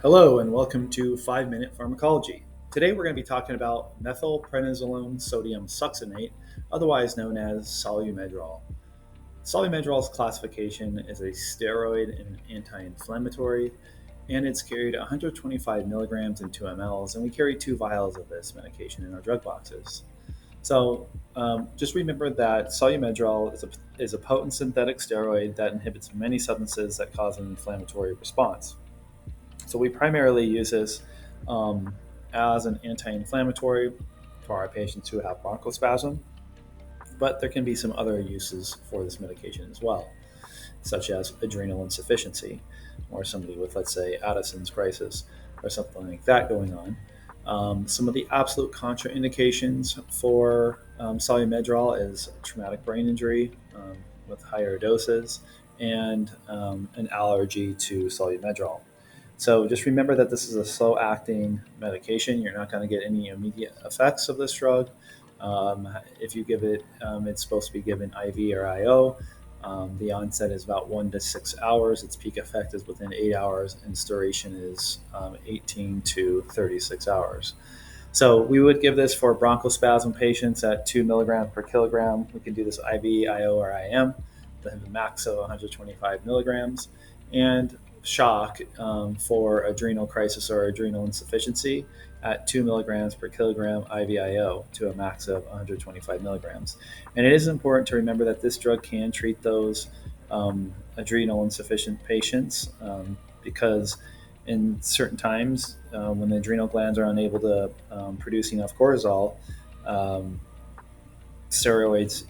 Hello and welcome to 5 Minute Pharmacology. Today we're going to be talking about methylprednisolone sodium succinate, otherwise known as solumedrol. Solumedrol's classification is a steroid and anti-inflammatory, and it's carried 125 milligrams in 2 mLs, and we carry 2 vials of this medication in our drug boxes. Just remember that solumedrol is a potent synthetic steroid that inhibits many substances that cause an inflammatory response. So we primarily use this um, as an anti-inflammatory for our patients who have bronchospasm, but there can be some other uses for this medication as well, such as adrenal insufficiency, or somebody with, let's say, Addison's crisis, or something like that going on. Some of the absolute contraindications for solumedrol is traumatic brain injury with higher doses and an allergy to solumedrol. So just remember that this is a slow acting medication. You're not going to get any immediate effects of this drug. If you give it, it's supposed to be given IV or IO. The onset is about 1 to 6 hours. Its peak effect is within 8 hours, and its duration is 18 to 36 hours. So we would give this for bronchospasm patients at 2 milligrams per kilogram. We can do this IV, IO, or IM. They have a max of 125 milligrams. And shock for adrenal crisis or adrenal insufficiency at 2 milligrams per kilogram IVIO to a max of 125 milligrams. And it is important to remember that this drug can treat those adrenal insufficient patients because in certain times when the adrenal glands are unable to produce enough cortisol, um, steroids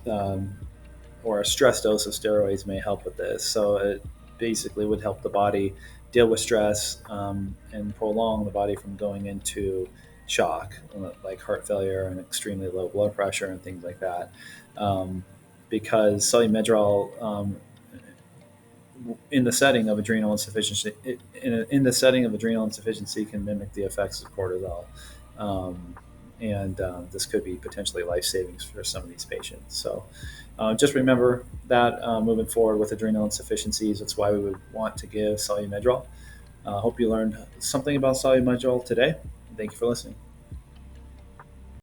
or a stress dose of steroids may help with this. So it basically would help the body deal with stress and prolong the body from going into shock, like heart failure and extremely low blood pressure and things like that. Um, because solumedrol, in the setting of adrenal insufficiency, in the setting of adrenal insufficiency, can mimic the effects of cortisol. Um, and this could be potentially life savings for some of these patients. So just remember that moving forward with adrenal insufficiencies, that's why we would want to give solumedrol. Hope you learned something about solumedrol today. Thank you for listening.